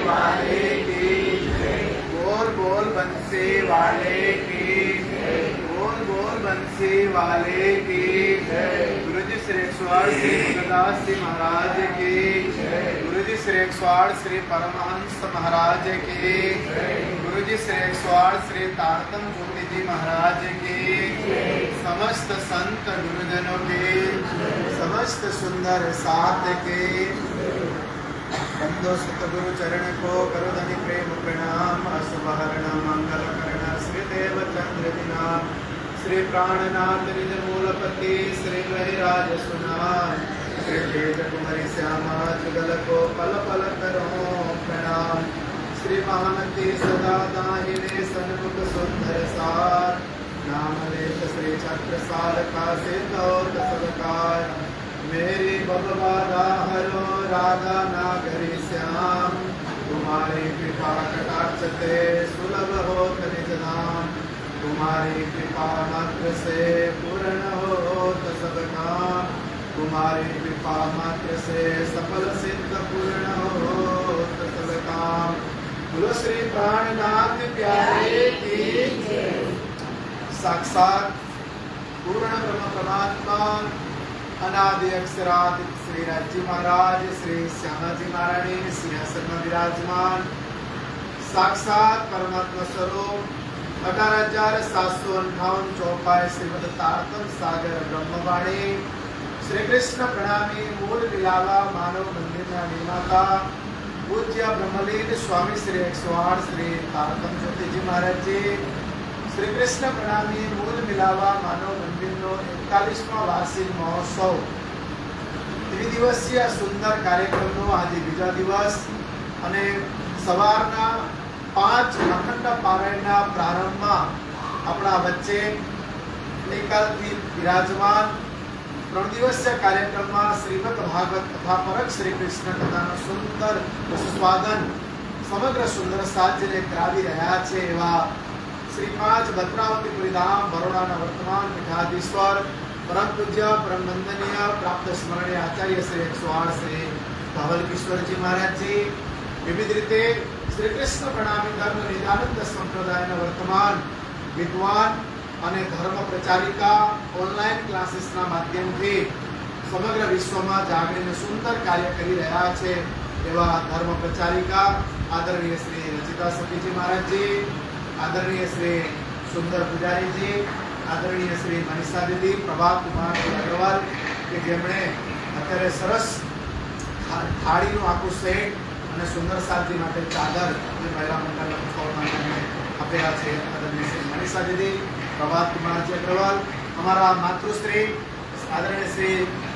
वाले की बोल बोल बंसी वाले की बोल बोल बंसी वाले की गुरुजी श्री 108 श्री गुरुदास जी महाराज की गुरुजी श्री 108 श्री परमहंस महाराज की गुरुजी श्री 108 श्री तारतम ज्योति जी महाराज की समस्त संत गुरुजनों के समस्त सुंदर साथ के बंदो सतगुरु चरण को करो धनि प्रेम प्रणाम असुभहरण मंगल करण श्री देव चंद्र दिना श्री प्राणनाथ निज मूलपति श्री लहराज सुनाम श्री तेज कुमारी श्यामा जुगल को पल पल करो प्रणाम श्री महामती सदा दाहिने सन्मुख सुंदर सार नाम लेत श्री छत्रसाल का सिद्धौत सदकार मेरी बबवादा हरो राधा नागरी श्याम तुम्हारी कृपा कटाक्ष से सुलभ हो निज नाम तुम्हारी कृपा मात्र से पूर्ण हो सब काम तुम्हारी कृपा मात्र से सफल सिद्ध पूर्ण हो सब काम बोलो श्री प्राणनाथ प्यारे की साक्षात पूर्ण ब्रह्म परमात्मा अनादि अक्षरादि श्री राजी महाराज श्री श्यामाजी महाराणी सिंहासन में विराजमान साक्षात परमात्मा स्वरूप 18,758 चौपाई श्रीमद तारतम सागर ब्रह्मवाणी श्री कृष्ण प्रणामी मूल मिलावा मानव मंदिर निर्माता पूज्य ब्रह्मलीन स्वामी श्री 108 श्री तारतम ज्योति जी महाराज जी श्री कृष्ण प्रणामी मूल मिलावा मानव मंदिरનો 41મો વાર્ષિક મહોત્સવ ત્રિદિવસીય સુંદર કાર્યક્રમનો આજે બીજા દિવસ અને સવારના 5 અખંડ પારાયણના પ્રારંભમાં આપણા વચ્ચે ગઈકાલથી વિરાજમાન 3 દિવસીય કાર્યક્રમમાં શ્રીમદ ભાગવત તથા પરક શ્રી કૃષ્ણ કથાનો સુંદર સુસ્વાદન સમગ્ર સુંદર સાજને કરાવી રહ્યા છે એવા श्री 5 भद्रावतीपुरी धाम बरोड़ा वर्तमान पीठाधीश्वर परम पूज्य परम वंदनीय प्राप्त स्मरणीय आचार्य श्री 108 श्री धवल किशोर जी महाराज जी विविध रीते श्री कृष्ण प्रणामी धर्म निजानंद संप्रदाय वर्तमान विद्वान અને ધર્મ પ્રચારિકા ઓનલાઈન ક્લાસીસના માધ્યમથી સમગ્ર વિશ્વમાં જાગરીને સુંદર કાર્ય કરી રહ્યા છે એવા ધર્મ પ્રચારિકા આદરણીય શ્રી રચિતા સખીજી મહારાજજી आदरणीय श्री सुंदर पुजारी जी आदरणीय श्री मनीषा दीदी प्रभात कुमार अग्रवाल के जेमणे अत्यारे सरस थाळीનું આખું સેટ અને સુંદર સાજી માટે ચાદર જે મહિલા મંડળના પરફોર્મન્સને આપેલા છે આદરણીય શ્રી મनीषा दीदी प्रभात कुमार जी अग्रवाल हमारा मातृश्री आदरणीय श्री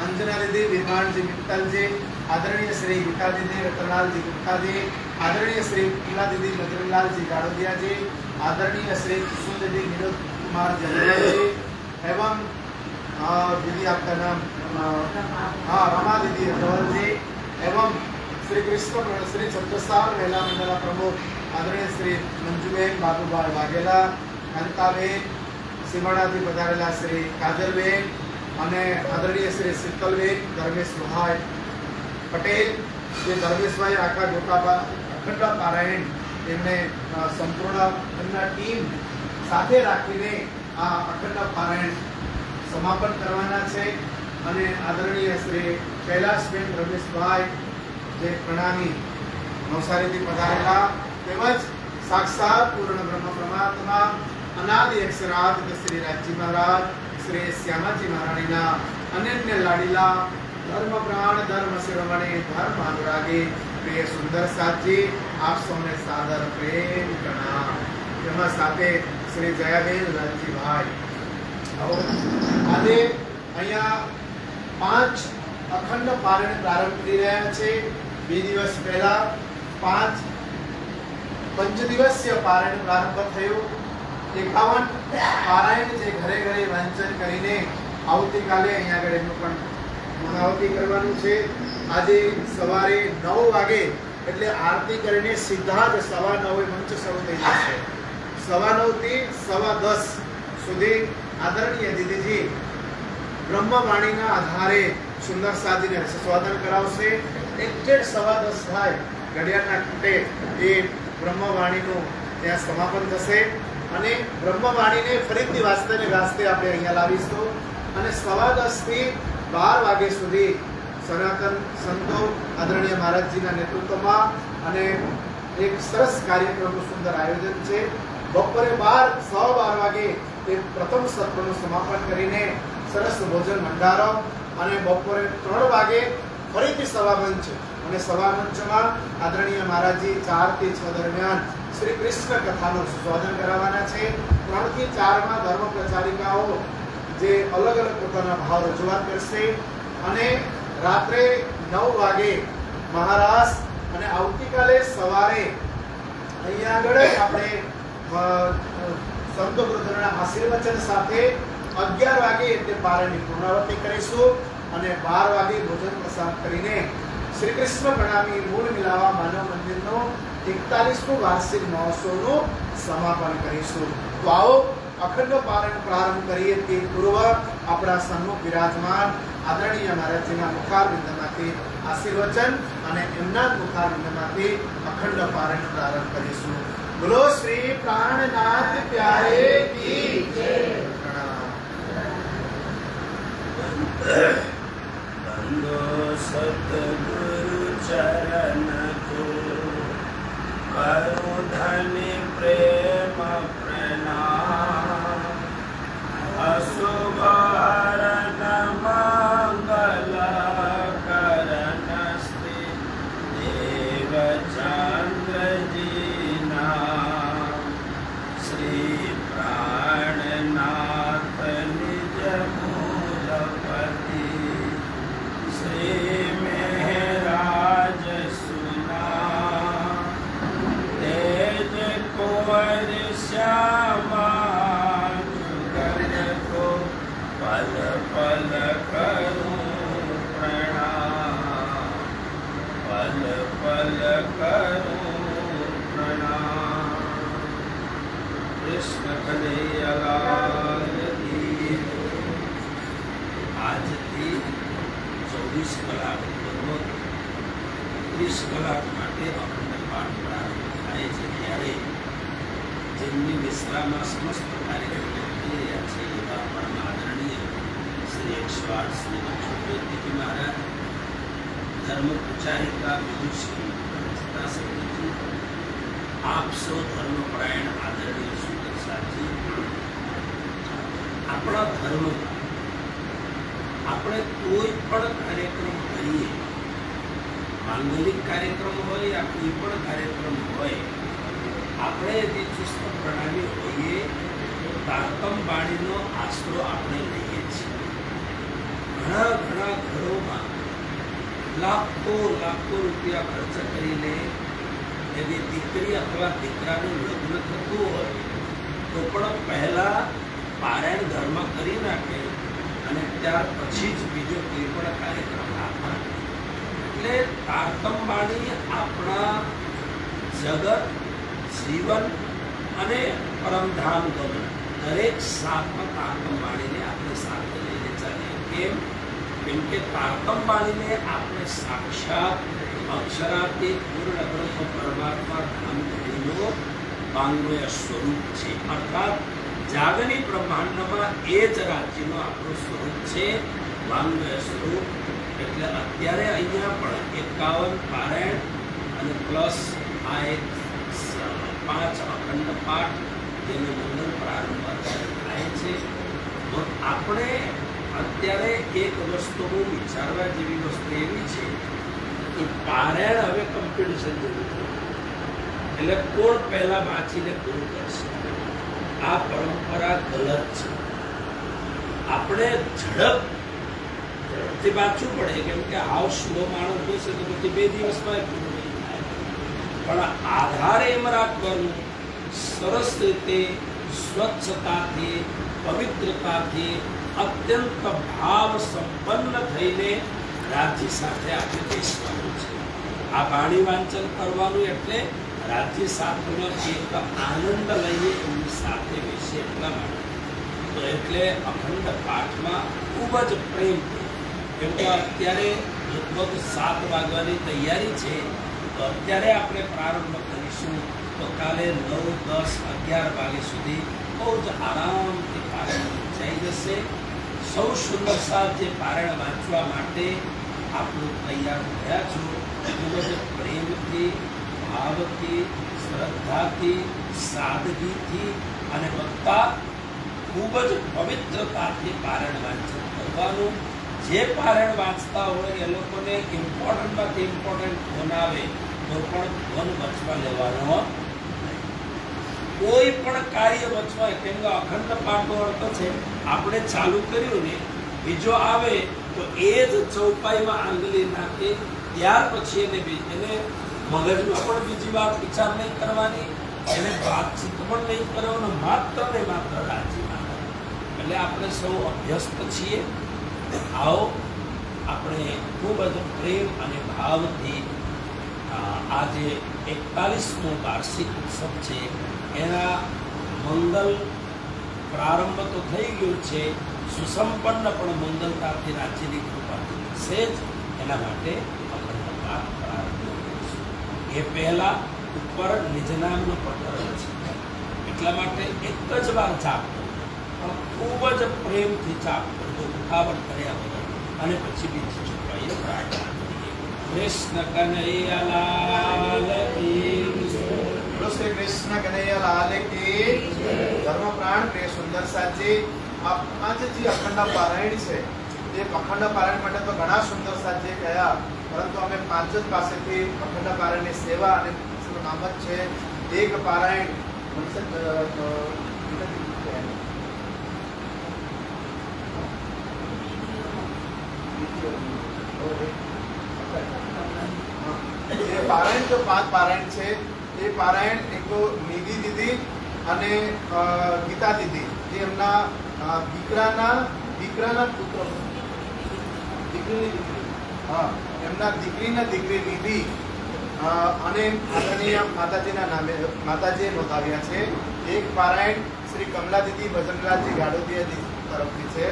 अंजना दीदी विमान जी मित्तल जी आदरणीय श्री गीता दीदी रतनलाल जी गुप्ता जी आदरणीय श्री पीला दीदी मदनलाल जी गाड़ोदिया जी आदरणीय श्री कुसुम दीदी विनोद कुमार जलवाल जी एवं दीदी आपका नाम रमा दीदी अग्रवाल जी एवं श्री कृष्ण श्री छत्रसाल महिला मंडल प्रमुख आदरणीय श्री मंजूबेन बाबूभाई वाघेला कांताबेन सीमाडाथी पधारेला श्री काजलबेन અને આદરણીય શ્રી શીતલબેન ધર્મેશભાઈ પટેલ જે ધર્મેશભાઈ આખા ગોટાબા અખંડ પારાયણ એમને સંપૂર્ણ એમના ટીમ સાથે રાખીને આ અખંડ પારાયણ સમાપન કરવાના છે અને આદરણીય શ્રી કૈલાસબેન રમેશભાઈ જે પ્રણામી નવસારીથી પધારેલા તેમજ સાક્ષાત પૂર્ણ બ્રહ્મ પરમાત્મા અનાદિ અક્ષરાદ શ્રી રાજજી મહારાજ श्री श्यामाजी महाराणीना अनन्य लाडीला धर्म प्राण धर्म शिरोमणि धर्म अनुरागी प्रिय सुंदर साथी आप सौने सादर प्रेम प्रणाम तेमा साथे श्री जयाबेन लालजी भाई આજે અહીંયા 5 અખંડ પારાયણ પ્રારંભ કરી રહ્યા છે 2 દિવસ પહેલા 5 પંચદિવસીય પારાયણ પ્રારંભ થયો 51 પારાયણ જે ઘરે ઘરે વાંચન કરીને આવતીકાલે અહીંયા આગળ એનું પણ પૂર્ણાહુતિ કરવાનું છે આજે સવારે 9 વાગે એટલે આરતી કરીને સીધા જ 9:15 મંચ શરૂ થઈ જશે 9:15 થી 10:15 સુધી આદરણીય દીદીજી બ્રહ્મવાણીના આધારે સુંદર સાજીને રસસ્વાદન કરાવશે એક્ઝેક્ટ 10:15 થાય ઘડિયાળના ઘંટે એ બ્રહ્મવાણીનું ત્યાં સમાપન થશે અને બ્રહ્મવાણીને ફરીથી વાંચતે ને ગાજતે આપણે અહીંયા લાવીશું અને 10:15 થી 12 વાગ્યા સુધી સનાતન સંતો આદરણીય મહારાજજીના નેતૃત્વમાં અને એક સરસ કાર્યક્રમનું સુંદર આયોજન છે. બપોરે 12:15 વાગે એ પ્રથમ સત્રનું સમાપન કરીને સરસ ભોજન ભંડારો અને બપોરે 3 વાગે ફરીથી સભામંચ અને સભામંચમાં આદરણીય મહારાજજી 4 થી 6 દરમિયાન શ્રી કૃષ્ણ કથાનું સંશોધન કરાવવાના છે. 3 થી 4 માં ધર્મ પ્રચારિકાઓ જે અલગ અલગ પોતાના ભાવ રજૂઆત કરશે અને રાત્રે 9 વાગે મહારાજ અને આવતીકાલે સવારે અહીંયા આગળ આપણે સંતો ગુરુજનોના આશીર્વચન સાથે 11 વાગે તે પારણની પૂર્ણાવૃત્તિ કરીશું અને 12 વાગે ભોજન પ્રસાદ કરીને શ્રી કૃષ્ણ પ્રણામી મૂળ મિલાવા માનવ મંદિરનો 41મું વાર્ષિક મહોત્સવનું સમાપન કરીશું. તો આવો અખંડ પારણ પ્રારંભ કરીએ તે પૂર્વ આપણા સન્મુખ વિરાજમાન આદરણીય મહારાજજીના મુખારવિંદમાંથી આશીર્વચન અને એમના મુખારવિંદમાંથી અખંડ પારણ પ્રારંભ કરીશું. બોલો શ્રી પ્રાણનાથ પ્યારે કી જય. बंदो सतगुरु चरण को करो धनि प्रेम प्रणाम. अशुभ हरण मंगल करण श्री देवचंद्र जी नाम. श्री प्राणनाथ निज मूलपति श्री मेहराज सुना. तेज कुंवर श्यामा जुगल को पल पल करूं प्रणाम. पल पल करूं प्रणाम. कृष्ण कन्हैया કી. આજથી 24 કલાક દરરોજ 30 કલાક માટે અખંડ પાઠ પ્રારંભ થાય છે. ત્યારે જેમની વિશ્રામમાં સમસ્ત કાર્યક્રમો થઈ રહ્યા છે એવા પરમ આદરણીય શ્રી 108 શ્રી લક્ષ્મીજી મહારાજ, ધર્મ પ્રચારિકા વિદુષી સદાશિવજી, આપ સૌ ધર્મપરાયણ આદરણીય સુંદર સાથી, આપણા ધર્મમાં આપણે કોઈ પણ કાર્યક્રમ કરીએ, માંગલિક કાર્યક્રમ હોય યા કોઈ પણ કાર્યક્રમ હોય, આપણે જે ચુસ્ત પ્રણાલી હોઈએ તો તારતમ બાણીનો આશરો આપણે લઈએ છીએ. ઘણા ઘણા ઘરોમાં લાખો લાખો રૂપિયા ખર્ચ કરીને એની દીકરી અથવા દીકરાનું લગ્ન થતું હોય તો પણ પહેલા પારાયણ ધર્મ કરી નાખે અને ત્યાર પછી જ બીજો કોઈ પણ કાર્યક્રમ રાખવા. એટલે તારતમ બાણી આપણા જગત, જીવન અને પરમધામ ગમન દરેક સાથમાં તારતમ બાણીને આપણે સાથે લઈને ચાલીએ. કેમ કે તારતમ બાણીને આપણે સાક્ષાત અક્ષરાતીત પૂર્ણ બ્રહ્મ પરમાત્મા ધામધણીનો વાંગ્મય સ્વરૂપ છે. અર્થાત જાગની બ્રહ્માંડમાં એ જ રાજ્યનું આપણું સ્વરૂપ છે, વાંગ્મય સ્વરૂપ. એટલે અત્યારે અહીંયા પણ 51 પારાયણ અને પ્લસ આ એક 5 અખંડ પાઠ તેનો મંગલ પ્રારંભ અત્યારે થાય છે. તો આપણે અત્યારે એક વસ્તુ વિચારવા જેવી વસ્તુ એવી છે કે પારાયણ હવે કોમ્પિટિશન જેવું થયું. એટલે કોણ પહેલા વાંચીને પૂરું કરશે. આ પરંપરા ગલત છે. આપણે ઝડપથી વાંચવું પડે, કેમ કે હાવ સ્લો માણસ જોશે તો પછી 2 દિવસમાં પૂરું નહીં થાય. પણ આધાર એમ રાખવાનું સરસ રીતે સ્વચ્છતાથી, પવિત્રતાથી, અત્યંત ભાવ સંપન્ન થઈને રાજ્ય સાથે આપણે બેસવાનું છે. આ વાણી વાંચન કરવાનું એટલે રાજ્ય સાથેનો એક આનંદ લઈએ એમની સાથે બેસીએ એટલા માટે. તો એટલે અખંડ પાઠમાં ખૂબ જ પ્રેમ, કેમ કે અત્યારે લગભગ 7 વાગવાની તૈયારી છે તો અત્યારે આપણે પ્રારંભ કરીશું. તો કાલે 9, 10, 11 વાગ્યા સુધી બહુ જ આરામથી પારાયણ થઈ જશે. સૌ સુંદર સાથ જે પારાયણ વાંચવા માટે આપણું તૈયાર થયા છો, ખૂબ જ પ્રેમથી, ભાવથી, શ્રદ્ધાથી, સાદગીથી અને બધા ખૂબ જ પવિત્રતાથી પારાયણ વાંચન કરવાનું. જે પારાયણ વાંચતા હોય એ લોકોને ઇમ્પોર્ટન્ટમાંથી ઇમ્પોર્ટન્ટ ફોન આવે તો પણ ફોન વચમાં લેવાનો નહીં. કોઈ પણ કાર્ય વચમાં, કેમ કે અખંડ પાઠનો અર્થ છે આપણે ચાલુ કર્યું ને, બીજો આવે તો એ જ ચૌપાઈમાં આંગળી નાખે, ત્યાર પછી એને મગજમાં પણ બીજી વાત વિચાર નહીં કરવાની, એને વાતચીત પણ નહીં કરવાનો, માત્ર ને માત્ર રાજીમાં. એટલે આપણે સૌ અભ્યસ્ત છીએ. આવો આપણે ખૂબ જ પ્રેમ અને ભાવથી આજે 41મો વાર્ષિક ઉત્સવ છે એના મંગલ પ્રારંભ તો થઈ ગયો છે, સુસંપન્ન પણ મંગલતાથી રાજ્યની કૃપાથી થશે જ. એના માટે અખંડ પાઠ પ્રારંભ કરીશું. એ પહેલાં ઉપર નિજ નામનો પત્ર છે, એટલા માટે એક જ વાર જાપ કરજો, પણ ખૂબ જ પ્રેમથી જાપ કરજો, ઉતાવળ કર્યા વગર. અને પછી બીજી ચૂકવાઈએ પ્રાર્થના કરીએ. કૃષ્ણ કનૈયાલાલ કી જય. બોલો શ્રી કૃષ્ણ કનૈયાલાલ કી જય. ધર્મ પ્રાણ પ્રિય સુંદર સાજી, આજે જે અખંડ પારાયણ છે એ અખંડ પારાયણ માટે તો ઘણા સુંદર સાજી કયા, પરંતુ અમે 5 જ પાસેથી અખંડ પારાયણની સેવા અને નામ જ છે એક પારાયણ પારાયણ તો 5 પારાયણ છે. એ પારાયણ એક તો નિધિ દીદી અને ગીતા દીદી, જે એમના દીકરાના પુત્ર, દીકરીની દીકરી, હા, એમના દીકરીના દીકરી નિધિ અને આદરણીય માતાજીના નામે માતાજીએ નોંધાવ્યા છે. એક પારાયણ શ્રી કમલા દીદી ભજનલાલજી ગાડોદિયા તરફથી છે.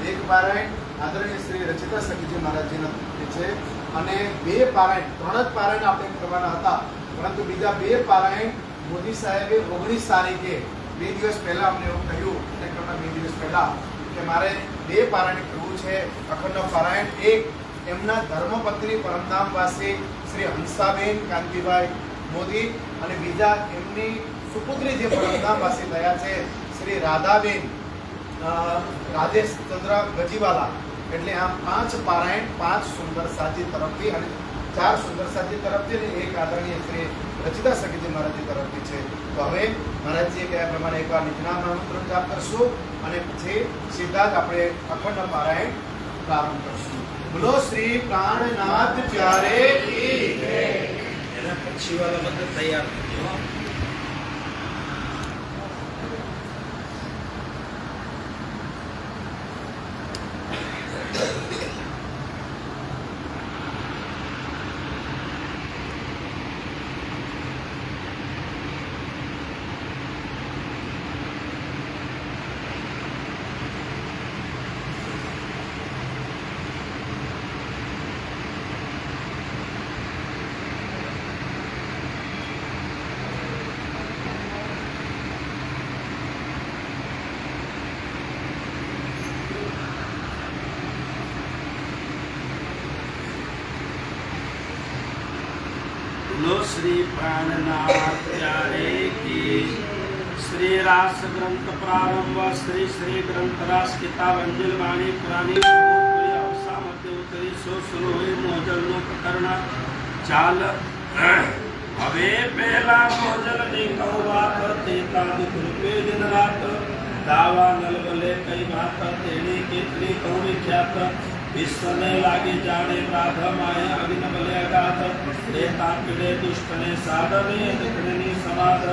એક પારાયણ આદરણીય શ્રી રચિતા સખીજી મહારાજજીના તરફથી છે. અને 2 પારાયણ, 3 જ પારાયણ આપણે કરવાના હતા, પરંતુ બીજા 2 પારાયણ મોદી સાહેબે 19 તારીખે 2 દિવસ પહેલા અમને એવું કહ્યું, 2 દિવસ પહેલા કે મારે 2 પારાયણ કરવું છે અખંડ પારાયણ. એક એમના ધર્મપત્ની પરમધામવાસી શ્રી હંસાબેન કાંતિભાઈ મોદી, અને બીજા એમની સુપુત્રી જે પરમધામવાસી થયા છે શ્રી રાધાબેન રાજેશચંદ્ર ગજીવાલા. એટલે આમ 5 પારાયણ 5 સુંદર સાજી તરફથી અને 4 સુંદર સાજી તરફથી અને 1 આદરણીય શ્રી રચિતા સખીજી મહારાજજી તરફથી છે. તો હવે મહારાજજીએ કયા પ્રમાણે એકવાર નિજનામ મંત્ર જાપ કરશું અને પછી સીધા જ આપણે અખંડ પારાયણ પ્રારંભ કરશું. બોલો શ્રી પ્રાણનાથ પ્યારે કી જય. એના પછી વાળા બધા તૈયાર થજો. लो श्री प्राणनाथ प्यारे की श्री रास ग्रंथ प्रारंभ श्री श्री ग्रंथ रास किताब अंजल वाणी पुरानी मध्य उत्तरी सो सुनो मोजल नो प्रकरण चाल हवे पहला मोजल ने कहू बात तेता दुख रूपे दिन रात दावा नल बले कई बात तेने केतली कहू विख्यात विश्व में लागे जाने राधा माया अग्नि बले अगाध देता पीड़े दुष्ट ने साधने दक्षिणी समाध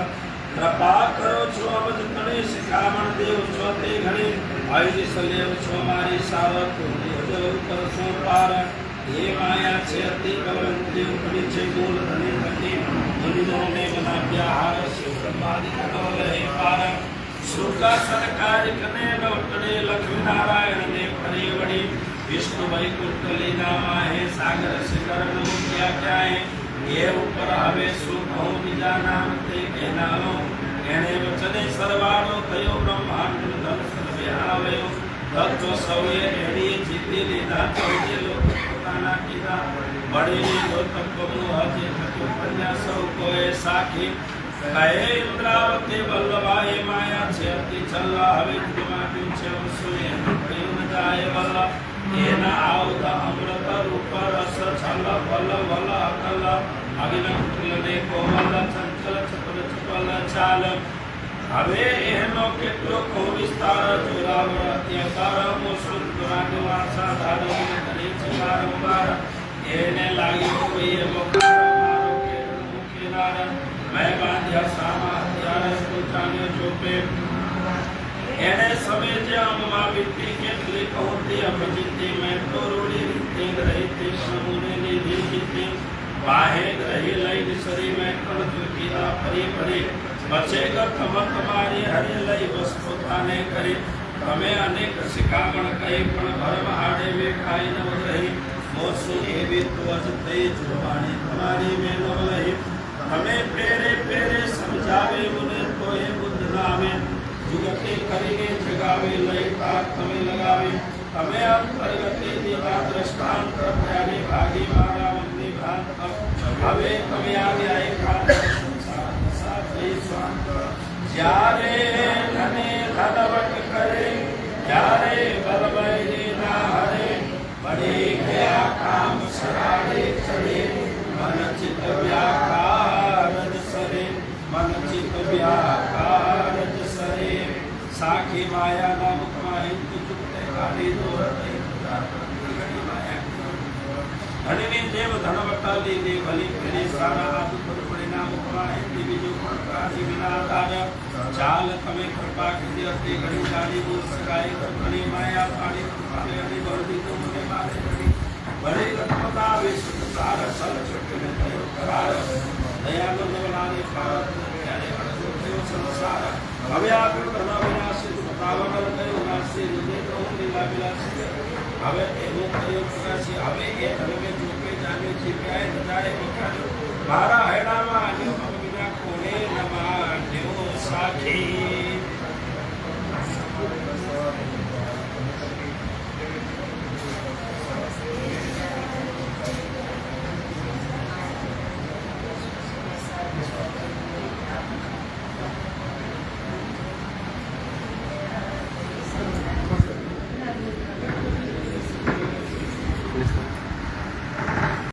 कृपा करो छो अबज तणे शिखामण देव छो ते घणे आयुष सलेव छो मारी सावक जल कर सो पार हे माया छे अति बलवंती उपरी छे गोल धने धनी मुनिजों ने बना प्यार शिव ब्रह्मादि कनवल हे पार सुरका सरकार कने लौटने लक्ष्मी नारायण ने परे वड़ी विष्णु वैकुंठ लीला माहे सागर शिखर क्या क्या है એ ઉપર હવે શું કહું બીજા નામ તે કહેનારો એને વચને સરવાળો થયો બ્રહ્માંડ ધન સર્વે આવ્યો તત્વ સૌએ એની જીતી લીધા ચૌદે લોકો પોતાના કીધા વળેલી જો તત્વનું હજે થતું કન્યા સૌ કોઈ સાખી કહે ઇન્દ્રાવતી વલ્લભાએ માયા છે અતિ છલ્લા હવે જમાડ્યું છે વસુએ કહ્યું ન જાય વલ્લભ એના આવતા અમૃત રૂપ રસ છલ વલ વલ અકલ અગિન કુટલ ને કોમલ ચંચલ ચપલ ચપલ ચાલ હવે એનો કેટલો કો વિસ્તાર જોરાવ અત્યાચાર મોસુર દુરાની વાસા ધારો કરે છે વારંવાર એને લાગ્યું એ મોકાર મારો કેળ મુખીનાર મેં બાંધ્યા સામા ત્યારે પોતાને ચોપે એને સવે જે અમમાં વિત્તી કેટલી કહુતી અપજીતી મેં તો રોડી રીતે રહીતી પ્રભુને લીધી જીતી વાહે ગ્રહી લઈ સરી મેં કણ ચૂકીલા ફરી ફરી બચે ગમ તમારી હરી લઈ બસ પોતાને કરી તમે અનેક શિખામણ કહી પણ ભરમ હાડે વેખાઈ ન રહી મોસું એવી તુજ થઈ જુવાણી તમારી મેં ન લઈ તમે પેરે પેરે સમજાવે મને તો એ બુદ્ધ નામે જુગતે કરીને જગાવે લઈ તાર તમે લગાવે તમે અંતર્ગતે દીવા દ્રષ્ટાંત પ્યારી ભાગી મારા મનની ભ્રાંત હવે તમે આવ્યા એકાંત સાથે સ્વાંત જ્યારે ધને ધનવટ કરે ત્યારે બલબૈરી ના હરે બળી ગયા કામ સરાડે ચડે મન ચિત્ત વ્યાકાર સરે મન ચિત્ત વ્યાકાર સરે સાખી માયા ના મુખમાં હિંદુ ચુક્તે કાઢી દોરતે ધનની દેવ ધનવટા લીધી ભલી ફેરી સારા આદુ પર પરિણામ મુખમાં હિંદી બીજું પણ કાઢી વિના આધાર ચાલ તમે કૃપા કીધી હતી ઘણી ગાડી બોલ શકાય ઘણી માયા પાડી કૃપાને અડી દોડી તો મને મારે ઘણી ભરી રત્મતા વિશ્વ સાર સલ ચુક્તે થયો કરાર દયાનો નવલાને પાર ત્યારે અડધો થયો સંસાર હવે આગળ ધના વિનાશી બતાવવા ગયો નાસી હૃદય તો લીલા વિલાસી હવે એનો પ્રયોગ પ્રકાશી હવે એ ધર્મે જોકે જાણે જીવ્યાએ નજારે વખાડ્યો મારા